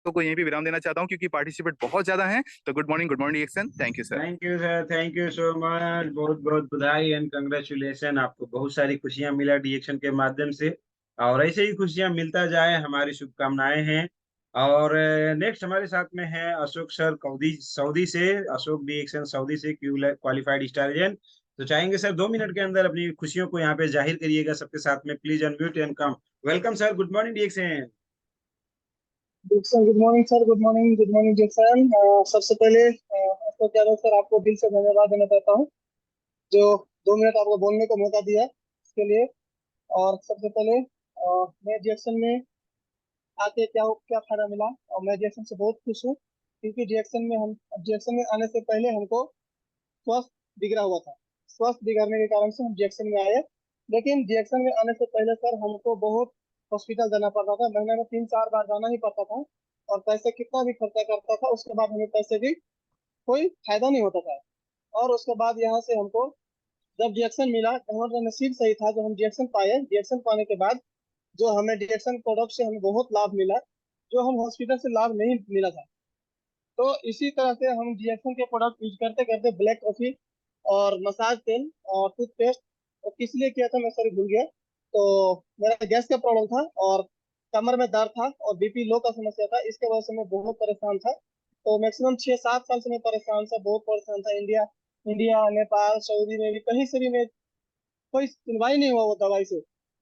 को यहीं पे विराम देना चाहता हूं क्योंकि पार्टिसिपेट बहुत ज्यादा हैं। तो good morning DXN, thank you sir. Thank you sir, thank you so much. बहुत बहुत बधाई एंड कंग्रेचुलेशन। आपको बहुत सारी खुशियां मिला डीएक्शन के माध्यम से, और ऐसे ही खुशियां मिलता जाए, हमारी शुभकामनाएं हैं। और नेक्स्ट हमारे साथ में है अशोक सर सऊदी से, अशोक डीएक्शन सऊदी से, क्वालिफाइड स्टार एजेंट। तो चाहेंगे सर 2 मिनट के अंदर अपनी खुशियों को यहाँ पे जाहिर करिएगा सबके साथ में। Please unmute and come. Welcome sir, good morning DXN. Good morning sir, good morning Jackson. सबसे पहले तो क्या सर, आपको दिल से धन्यवाद देना चाहता हूँ जो 2 मिनट आपको बोलने का मौका दिया इसके लिए। और सबसे पहले मैं जैक्सन में आके क्या फायदा मिला, और मैं जैक्सन से बहुत खुश हूँ क्योंकि जैक्सन में आने से पहले हमको स्वास्थ्य बिगड़ा हुआ था। स्वास्थ्य बिगड़ने के कारण से हम जैक्सन में आए। लेकिन जैक्सन में आने से पहले सर हमको बहुत हॉस्पिटल जाना पड़ता था, महीने में 3-4 बार जाना ही पड़ता था, और पैसे कितना भी खर्चा करता था उसके बाद हमें पैसे की कोई फायदा नहीं होता था। और उसके बाद यहाँ से हमको जब डिएक्शन मिला तो हमारा नसीब सही था, जो हम डिएक्शन पाए। डिएक्शन पाने के बाद जो हमें डिएक्शन प्रोडक्ट से हमें बहुत लाभ मिला, जो हम हॉस्पिटल से लाभ नहीं मिला था। तो इसी तरह से हम डिएक्शन के प्रोडक्ट यूज करते करते ब्लैक कॉफी और मसाज तेल और टूथपेस्ट, और किस लिए किया था मैं सर भूल गया। तो मेरा गैस का प्रॉब्लम था और कमर में दर्द था और बीपी लो का समस्या था, इसके वजह से मैं बहुत परेशान था। तो मैक्सिमम 6-7 साल से मैं परेशान था, बहुत परेशान था। इंडिया इंडिया नेपाल सऊदी में भी कहीं से भी मैं कोई सुनवाई नहीं हुआ वो दवाई से।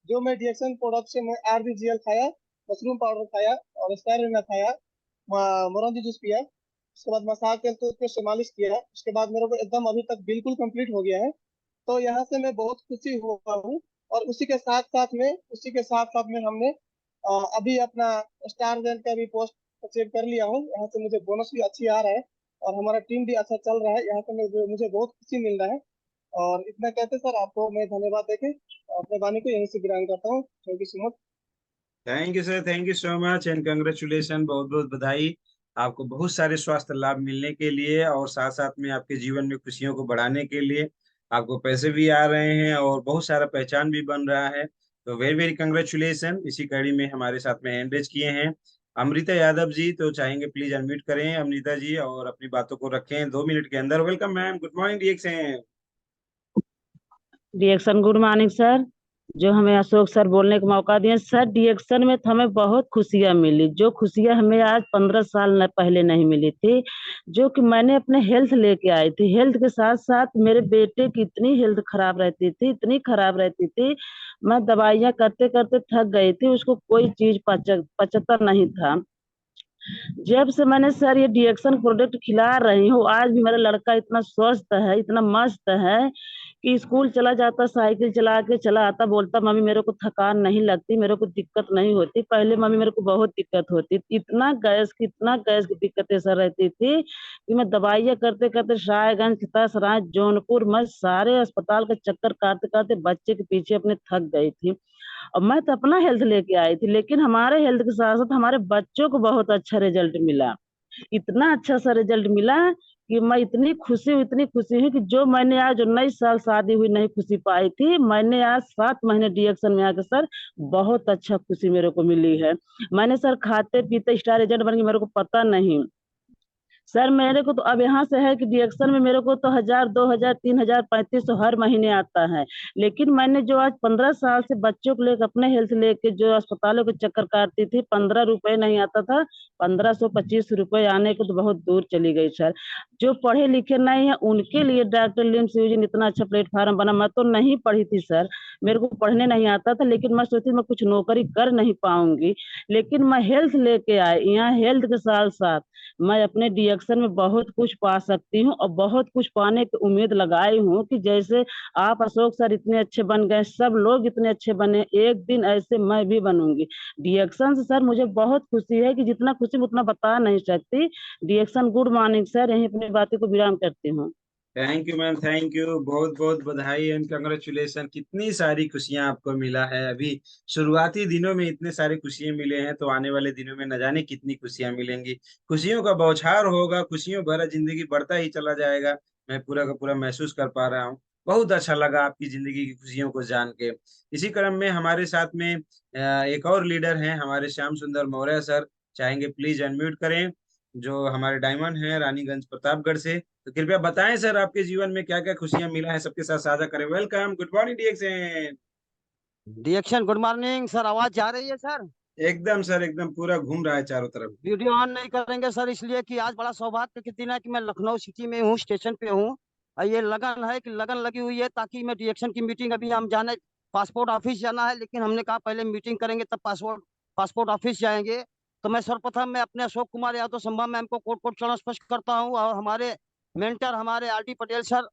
जो मैं डिएक्शन प्रोडक्ट से मैं RBGL खाया, मशरूम पाउडर खाया और स्टायरिन खाया, मोरंगी जूस पिया, उसके बाद मसाज तेल टूथपेस्ट से मालिश किया, उसके बाद मेरे को एकदम अभी तक बिल्कुल कंप्लीट हो गया है। तो यहाँ से मैं बहुत खुशी हुआ हूँ। और उसी के साथ साथ में हमने अभी अपना स्टार रेंक का भी पोस्ट अचीव कर लिया हूँ। यहाँ से मुझे बोनस भी अच्छी आ रहा है और हमारा टीम भी अच्छा चल रहा है। यहाँ से मुझे बहुत खुशी मिल रहा है। और इतना कहते सर आपको मैं धन्यवाद देके अपने वाणी को यहीं से विराम करता हूँ। Thank you so much. Thank you sir, thank you so much and congratulation, बहुत बहुत बधाई आपको बहुत सारे स्वास्थ्य लाभ मिलने के लिए और साथ साथ में आपके जीवन में खुशियों को बढ़ाने के लिए। आपको पैसे भी आ रहे हैं और बहुत सारा पहचान भी बन रहा है। तो वेरी वेरी कंग्रेचुलेशन। इसी कड़ी में हमारे साथ में एंगेज किए हैं अमृता यादव जी, तो चाहेंगे प्लीज अनम्यूट करें अमृता जी और अपनी बातों को रखें 2 मिनट के अंदर। Welcome ma'am, good morning DXN. DXN good morning sir. जो हमें अशोक सर बोलने का मौका दिए सर, डिएक्शन में तो हमें बहुत खुशियां मिली, जो खुशियां हमें आज 15 साल पहले नहीं मिली थी। जो कि मैंने अपने हेल्थ लेके आई थी, हेल्थ के साथ साथ मेरे बेटे की इतनी हेल्थ खराब रहती थी, इतनी खराब रहती थी, मैं दवाइयां करते करते थक गई थी, उसको कोई चीज पचता नहीं था। जब से मैंने सर ये डिएक्शन प्रोडक्ट खिला रही हूँ, आज भी मेरा लड़का इतना स्वस्थ है, इतना मस्त है कि स्कूल चला जाता, साइकिल चला के चला आता, बोलता मम्मी मेरे को थकान नहीं लगती, मेरे को दिक्कत नहीं होती। पहले मम्मी मेरे को बहुत दिक्कत होती, इतना गैस की दिक्कतें सर रहती थी कि मैं दवाइयाँ करते करते रायगंज, खितासराय, जौनपुर, मैं सारे अस्पताल का चक्कर काटते काटते बच्चे के पीछे अपने थक गई थी। और मैं तो अपना हेल्थ लेके आई थी, लेकिन हमारे हेल्थ के साथ साथ हमारे बच्चों को बहुत अच्छा रिजल्ट मिला। इतना अच्छा सा रिजल्ट मिला कि मैं इतनी खुशी हूँ कि जो मैंने आज 19 साल शादी हुई नहीं खुशी पाई थी, मैंने आज 7 महीने डिएक्शन में आकर सर बहुत अच्छा खुशी मेरे को मिली है। मैंने सर खाते पीते स्टार एजेंट बन गई, मेरे को पता नहीं सर। मेरे को तो अब यहाँ से है कि डिएक्शन में मेरे को तो 1000, 2000, 3000, 3500 हर महीने आता है। लेकिन मैंने जो आज 15 साल से बच्चों को लेकर अपने हेल्थ लेके जो अस्पतालों के चक्कर काटती थी, 15 रुपए नहीं आता था, 1500, 25 रुपए आने को तो बहुत दूर चली गई सर। जो पढ़े लिखे नहीं है उनके लिए डॉक्टर लिम्स यूजिन इतना अच्छा प्लेटफॉर्म बना। मैं तो नहीं पढ़ी थी सर, मेरे को पढ़ने नहीं आता था, लेकिन मैं सोचती मैं कुछ नौकरी कर नहीं पाऊंगी, लेकिन मैं हेल्थ लेके आई। यहाँ हेल्थ के साथ साथ मैं अपने डिएक्शन में बहुत कुछ पा सकती हूँ और बहुत कुछ पाने की उम्मीद लगाई हूँ कि जैसे आप अशोक सर इतने अच्छे बन गए, सब लोग इतने अच्छे बने, एक दिन ऐसे मैं भी बनूंगी। डिएक्शन से सर मुझे बहुत खुशी है कि जितना खुशी मैं उतना बता नहीं सकती। डिएक्शन गुड मॉर्निंग सर, यही अपनी बातें को विराम करती हूँ। Thank you ma'am, thank you, बहुत बहुत बधाई एंड कंग्रेचुलेशन। कितनी सारी खुशियां आपको मिला है। अभी शुरुआती दिनों में इतने सारी खुशियां मिले हैं, तो आने वाले दिनों में न जाने कितनी खुशियां मिलेंगी। खुशियों का बौछार होगा, खुशियों भरा जिंदगी बढ़ता ही चला जाएगा। मैं पूरा का पूरा महसूस कर पा रहा हूँ। बहुत अच्छा लगा आपकी जिंदगी की खुशियों को जान के। इसी क्रम में हमारे साथ में एक और लीडर हैं हमारे श्याम सुंदर मौर्य सर, चाहेंगे प्लीज अनम्यूट करें, जो हमारे डायमंड हैं रानीगंज प्रतापगढ़ से। तो कृपया बताएं सर आपके जीवन में क्या क्या खुशियां मिला है, सबके साथ साझा करें। Welcome, good morning DXN. DXN good morning sir. आवाज जा रही है सर? एकदम सर, एकदम पूरा घूम रहा है चारों तरफ। वीडियो ऑन नहीं करेंगे सर, इसलिए कि आज बड़ा सौभाग्य के दिन है कि मैं लखनऊ सिटी में हूँ, स्टेशन पे हूँ। और ये लगन है कि लगन लगी हुई है ताकि मैं डिएक्शन की मीटिंग, अभी हम जाने पासपोर्ट ऑफिस जाना है, लेकिन हमने कहा पहले मीटिंग करेंगे तब पासपोर्ट ऑफिस जाएंगे। तो मैं सर्वप्रथम मैं अपने अशोक कुमार यादव संभा मैम को कोट कोट चरण स्पष्ट करता हूँ, और हमारे मेंटर हमारे आर.डी. पटेल सर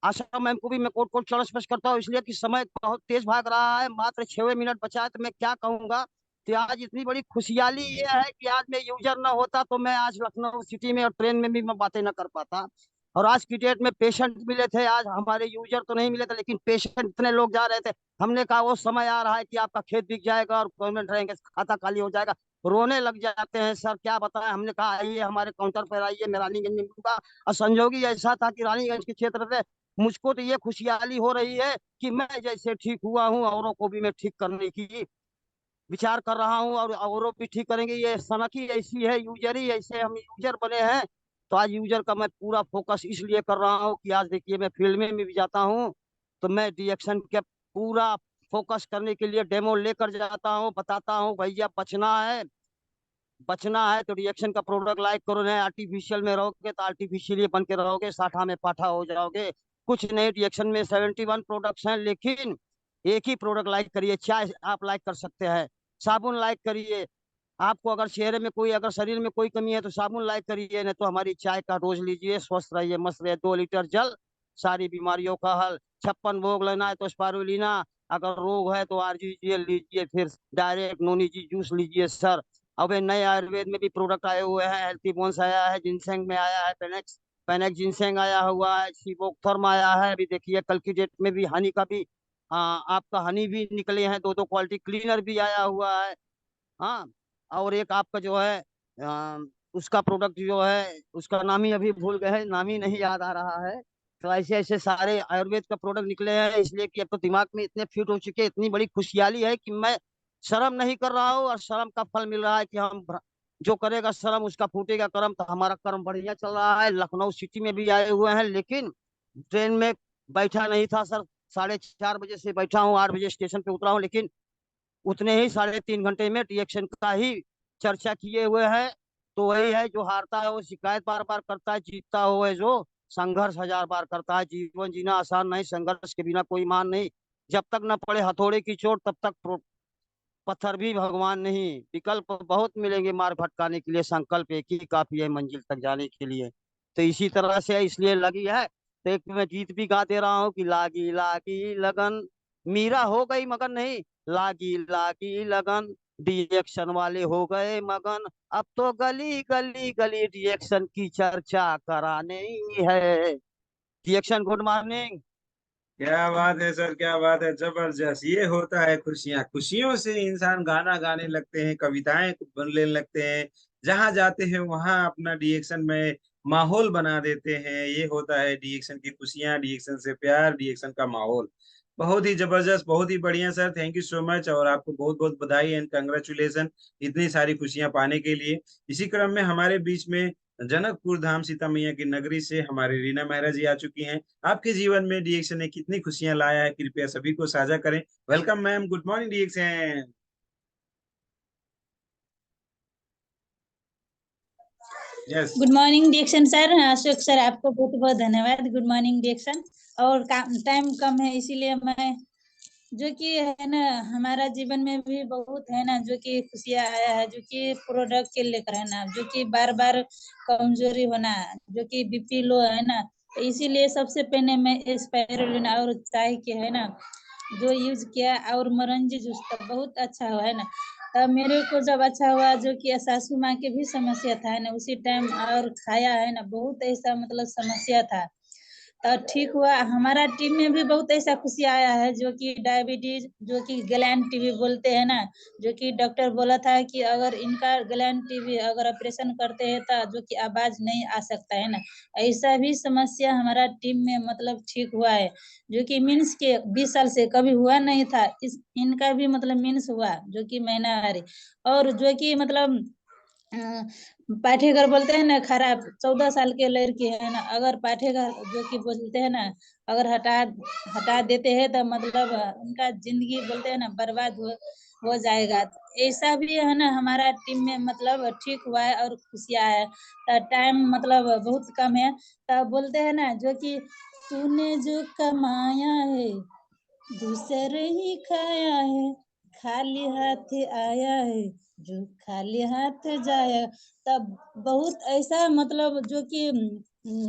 आशा मैम को भी मैं कोट कोट चरण स्पष्ट करता हूँ, इसलिए कि समय बहुत तेज भाग रहा है, मात्र 6 मिनट बचा है, तो मैं क्या कहूंगा। तो आज इतनी बड़ी खुशहाली ये है कि आज मैं यूजर ना होता तो मैं आज लखनऊ सिटी में और ट्रेन में भी मैं बातें ना कर पाता। और आज की डेट में पेशेंट मिले थे, आज हमारे यूजर तो नहीं मिले थे, लेकिन पेशेंट इतने लोग जा रहे थे। हमने कहा वो समय आ रहा है कि आपका खेत बिक जाएगा और गवर्नमेंट रहेंगे, खाता खाली हो जाएगा, रोने लग जाते हैं सर, क्या बताएं। हमने कहा आइए हमारे काउंटर पर आइए, मैं रानीगंज में मिलूंगा। और संजोगी ऐसा था कि रानीगंज के क्षेत्र से मुझको तो ये खुशहाली हो रही है कि मैं जैसे ठीक हुआ हूँ औरों को भी मैं ठीक करने की विचार कर रहा हूँ, और औरों भी ठीक करेंगे। ये सनक ही ऐसी है, यूजर ही ऐसे, हम यूजर बने हैं। तो आज यूजर का मैं पूरा फोकस इसलिए कर रहा हूँ कि आज देखिए मैं फील्ड में भी जाता हूँ, तो मैं डीएक्शन के पूरा फोकस करने के लिए डेमो लेकर जाता हूँ, बताता हूँ भैया बचना है तो रिएक्शन का प्रोडक्ट लाइक करो, नहीं आर्टिफिशियल में रहोगे तो आर्टिफिशियल बन के रहोगे, साठा में पाठा हो जाओगे। कुछ नए रिएक्शन में 71 प्रोडक्ट्स हैं, लेकिन एक ही प्रोडक्ट लाइक करिए। चाय आप लाइक कर सकते हैं, साबुन लाइक करिए, आपको अगर चेहरे में कोई, अगर शरीर में कोई कमी है तो साबुन लाइक करिए, नहीं तो हमारी चाय का डोज लीजिए, स्वस्थ रहिए, मस्त रहिए। 2 लीटर जल, सारी बीमारियों का हल। 56 भोग लेना है तो स्पारुलिना, अगर रोग है तो आरजीजीएल लीजिए, फिर डायरेक्ट नोनी जी जूस लीजिए सर। अब ये नए आयुर्वेद में भी प्रोडक्ट आए हुए हैं, हेल्थी बोन्स आया है, जिनसेंग में आया है, पेनेक्स पेनेक्स जिनसेंग आया हुआ है, सीबोक्थर्म आया है। अभी देखिए कल की डेट में भी हनी का भी आपका हनी भी निकले हैं, 2 क्वालिटी क्लीनर भी आया हुआ है। हाँ, और एक आपका जो है आ, उसका प्रोडक्ट जो है उसका नाम ही अभी भूल गए हैं, नाम ही नहीं याद आ रहा है। तो ऐसे ऐसे सारे आयुर्वेद का प्रोडक्ट निकले हैं, इसलिए कि अब तो दिमाग में इतने फिट हो चुके हैं, इतनी बड़ी खुशहाली है कि मैं शर्म नहीं कर रहा हूँ, और शर्म का फल मिल रहा है कि जो करेगा शर्म उसका फूटेगा कर्म। तो हमारा कर्म बढ़िया चल रहा है। लखनऊ सिटी में भी आए हुए हैं, लेकिन ट्रेन में बैठा नहीं था सर, 4:30 बजे से बैठा हूँ, 8 बजे स्टेशन पे उतरा हूँ, लेकिन उतने ही 3.5 घंटे में रिएक्शन का ही चर्चा किए हुए हैं। तो वही है, जो हारता है वो शिकायत बार बार करता है, जीतता हुआ है जो संघर्ष 1000 बार करता है। जीवन जीना आसान नहीं, संघर्ष के बिना कोई मान नहीं। जब तक न पड़े हथौड़े की चोट तब तक पत्थर भी भगवान नहीं। विकल्प बहुत मिलेंगे मार भटकाने के लिए, संकल्प एक ही काफी है मंजिल तक जाने के लिए। तो इसी तरह से इसलिए लगी है। तो एक मैं गीत भी गा दे रहा हूँ कि लागी लागी लगन, मीरा हो गई मगन नहीं, लागी लागी लगन, रिएक्शन वाले हो गए मगन, अब तो गली गली गली रिएक्शन की चर्चा कराने ही है। Reaction good morning. क्या बात है सर, क्या बात है, जबरदस्त। ये होता है खुशियां, खुशियों से इंसान गाना गाने लगते हैं, कविताएं बोलने लगते हैं, जहां जाते हैं वहां अपना रिएक्शन में माहौल बना देते हैं। ये होता है रिएक्शन की खुशियां, रिएक्शन से प्यार, रिएक्शन का माहौल। बहुत ही जबरदस्त, बहुत ही बढ़िया sir, thank you so much. और आपको बहुत बहुत बधाई एंड कंग्रेचुलेसन इतनी सारी खुशियां पाने के लिए। इसी क्रम में हमारे बीच में जनकपुर धाम सीता मैया की नगरी से हमारी रीना मेहरा जी आ चुकी हैं। आपके जीवन में डीएक्शन ने कितनी खुशियां लाया है, कृपया सभी को साझा करें। Welcome ma'am, good morning DXN. Yes. Good morning DXN sir, Ashok sir आपको बहुत बहुत धन्यवाद। Good morning DXN. और टाइम कम है इसीलिए मैं, जो कि है ना हमारा जीवन में भी बहुत है ना, जो कि खुशियाँ आया है, जो कि प्रोडक्ट के लेकर है ना, जो कि बार बार कमजोरी होना, जो कि बीपी लो है ना, तो इसीलिए सबसे पहले मैं स्पाइरुलिना और चाय के है ना जो यूज किया, और मरंजी जूस तो बहुत अच्छा हुआ है ना। तब मेरे को जब अच्छा हुआ, जो कि सासू माँ के भी समस्या था है ना उसी टाइम, और खाया है ना बहुत ऐसा मतलब समस्या था, तो ठीक हुआ। हमारा टीम में भी बहुत ऐसा खुशी आया है, जो कि डायबिटीज, जो कि ग्लैंड टीबी बोलते हैं ना, जो कि डॉक्टर बोला था कि अगर इनका ग्लैंड टीबी अगर ऑपरेशन करते हैं तो जो कि आवाज नहीं आ सकता है ना, ऐसा भी समस्या हमारा टीम में मतलब ठीक हुआ है, जो कि मीन्स के 20 साल से कभी हुआ नहीं था। इनका भी मतलब मीन्स हुआ, जो कि महीना भरी। और जो कि मतलब पाठेघर बोलते हैं ना खराब, 14 साल के लड़की है ना, अगर पाठेघर जो कि बोलते हैं ना, अगर हटा देते हैं तो मतलब उनका जिंदगी बोलते हैं ना बर्बाद हो जाएगा। ऐसा भी है ना हमारा टीम में मतलब ठीक हुआ है, और खुशियाँ है। तो टाइम मतलब बहुत कम है, तो बोलते हैं ना जो कि तूने जो कमाया है दूसरे ही खाया है, खाली हाथ आया है जो खाली हाथ जाया। तब बहुत ऐसा मतलब जो कि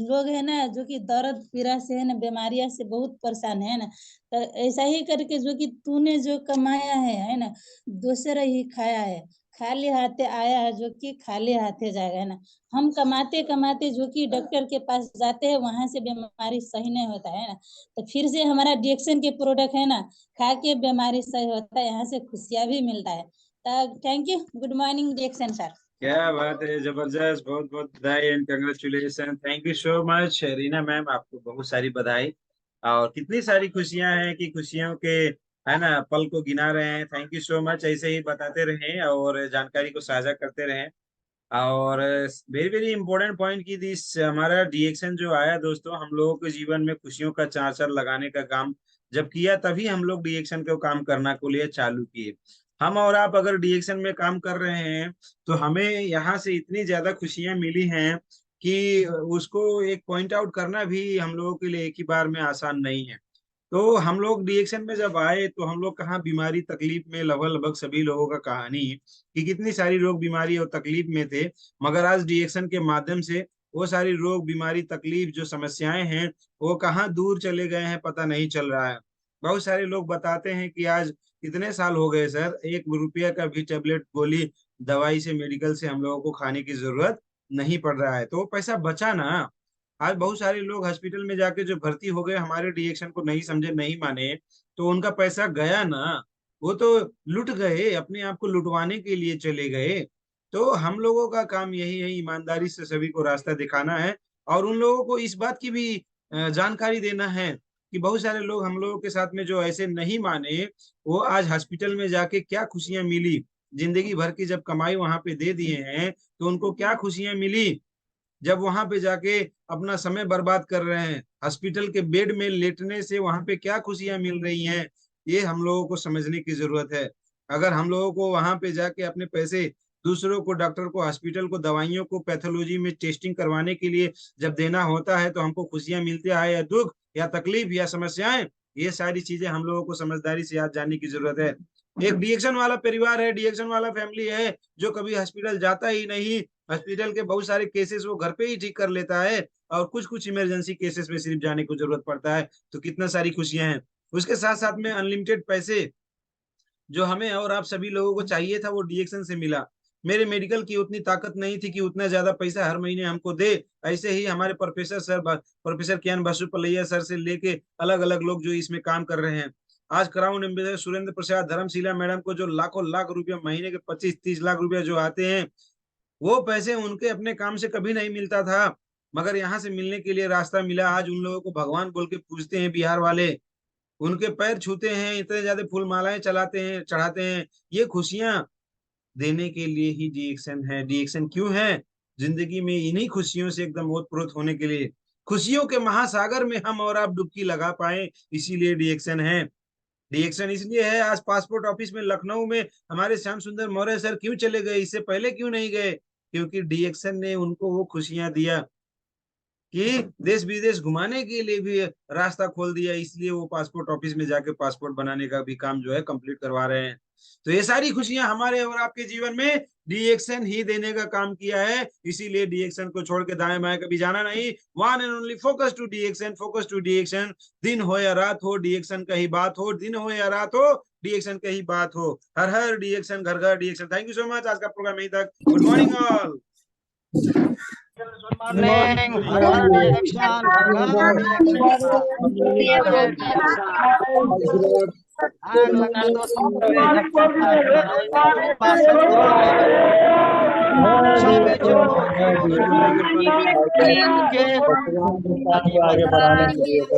लोग है ना जो कि दर्द पीड़ा से है ना बीमारियां से बहुत परेशान है ना, तो ऐसा ही करके जो कि तूने जो कमाया है ना दूसरा ही खाया है। खाली हाथे आया है जो कि खाली हाथे जाएगा, है ना। हम कमाते कमाते जो कि डॉक्टर के पास जाते हैं वहां से बीमारी सही नहीं होता है ना, तो फिर से हमारा डिएक्शन के प्रोडक्ट है ना खा के बीमारी सही होता है, यहाँ से खुशियाँ भी मिलता है। तो thank you, good morning DXN sir. क्या बात है, जबरदस्त, बहुत बहुत बधाई and congratulation. Thank you so much Reena ma'am, आपको बहुत सारी बधाई। और कितनी सारी खुशियां हैं कि खुशियों के है ना पल को गिना रहे हैं। थैंक यू सो मच, ऐसे ही बताते रहें और जानकारी को साझा करते रहें। और वेरी वेरी इंपॉर्टेंट पॉइंट की दिस हमारा डीएक्शन जो आया दोस्तों, हम लोगों के जीवन में खुशियों का चार लगाने का काम जब किया, तभी हम लोग डीएक्शन को काम करना को लिए चालू किए। हम और आप अगर डीएक्शन में काम कर रहे हैं तो हमें यहाँ से इतनी ज्यादा खुशियां मिली हैं कि उसको एक पॉइंट आउट करना भी हम लोगों के लिए एक ही बार में आसान नहीं है। तो हम लोग डीएक्शन में जब आए तो हम लोग कहाँ बीमारी तकलीफ में लगभग सभी लोगों का कहानी है कि कितनी सारी रोग बीमारी और तकलीफ में थे, मगर आज डीएक्शन के माध्यम से वो सारी रोग बीमारी तकलीफ जो समस्याएं हैं वो कहाँ दूर चले गए हैं पता नहीं चल रहा है। बहुत सारे लोग बताते हैं कि आज कितने साल हो गए सर, 1 रुपया का भी टेबलेट गोली दवाई से मेडिकल से हम लोगों को खाने की जरूरत नहीं पड़ रहा है, तो वो पैसा बचा ना। आज बहुत सारे लोग हॉस्पिटल में जाके जो भर्ती हो गए हमारे डीएक्शन को नहीं समझे नहीं माने, तो उनका पैसा गया ना, वो तो लुट गए, अपने आप को लुटवाने के लिए चले गए। तो हम लोगों का काम यही है, ईमानदारी से सभी को रास्ता दिखाना है और उन लोगों को इस बात की भी जानकारी देना है कि बहुत सारे लोग हम लोगों के साथ में जो ऐसे नहीं माने, वो आज हॉस्पिटल में जाके क्या खुशियां मिली, जिंदगी भर की जब कमाई वहां पे दे दिए हैं तो उनको क्या खुशियां मिली, जब वहां पे जाके अपना समय बर्बाद कर रहे हैं, हॉस्पिटल के बेड में लेटने से वहां पे क्या खुशियां मिल रही हैं, ये हम लोगों को समझने की जरूरत है। अगर हम लोगों को वहां पे जाके अपने पैसे दूसरों को, डॉक्टर को, हॉस्पिटल को, दवाइयों को, पैथोलॉजी में टेस्टिंग करवाने के लिए जब देना होता है तो हमको खुशियां मिलती है या दुख या तकलीफ या समस्याएं, ये सारी चीजें हम लोगों को समझदारी से आज जानने की जरूरत है। एक डीएक्शन वाला परिवार है, डीएक्शन वाला फैमिली है जो कभी हॉस्पिटल जाता ही नहीं, हॉस्पिटल के बहुत सारे केसेस वो घर पे ही ठीक कर लेता है और कुछ कुछ इमरजेंसी केसेस में सिर्फ जाने की जरूरत पड़ता है, तो कितना सारी खुशियां हैं। उसके साथ साथ में अनलिमिटेड पैसे जो हमें और आप सभी लोगों को चाहिए था वो डीएक्शन से मिला। मेरे मेडिकल की उतनी ताकत नहीं थी कि उतना ज्यादा पैसा हर महीने हमको दे, ऐसे ही हमारे प्रोफेसर कियान बासुपलैया सर से लेके अलग अलग लोग जो इसमें काम कर रहे हैं। आज crown ambassador Surendra Prasad Dharamshila madam को जो लाखों लाख रुपया महीने के 25-30 लाख रुपया जो आते हैं, वो पैसे उनके अपने काम से कभी नहीं मिलता था, मगर यहाँ से मिलने के लिए रास्ता मिला। आज उन लोगों को भगवान बोल के पूजते हैं बिहार वाले, उनके पैर छूते हैं, इतने ज्यादा फूल मालाएं चलाते हैं, चढ़ाते हैं। ये खुशियां देने के लिए ही डीएक्शन है। डीएक्शन क्यों है? जिंदगी में इन्हीं खुशियों से एकदम ओतप्रोत होने के लिए, खुशियों के महासागर में हम और आप डुबकी लगा पाए, इसीलिए डीएक्शन है। डीएक्शन इसलिए है, आज पासपोर्ट ऑफिस में लखनऊ में हमारे श्याम सुंदर मौर्य सर क्यों चले गए, इससे पहले क्यों नहीं गए? क्योंकि डीएक्शन ने उनको वो खुशियां दिया कि देश विदेश घुमाने के लिए भी रास्ता खोल दिया, इसलिए वो पासपोर्ट ऑफिस में जाके पासपोर्ट बनाने का भी काम जो है कंप्लीट करवा रहे हैं। तो ये सारी खुशियां हमारे और आपके जीवन में डीएक्शन ही देने का काम किया है, इसीलिए डीएक्शन को छोड़ के दाएं बाएं कभी जाना नहीं। One and only focus to DXN, focus to DXN. दिन हो या रात हो डीएक्शन का ही बात हो, दिन हो या रात हो डीएक्शन का ही बात हो। हर हर डीएक्शन, घर घर डीएक्शन। थैंक यू सो मच, आज का प्रोग्राम यहीं तक। Good morning all. आगे बढ़ाने के लिए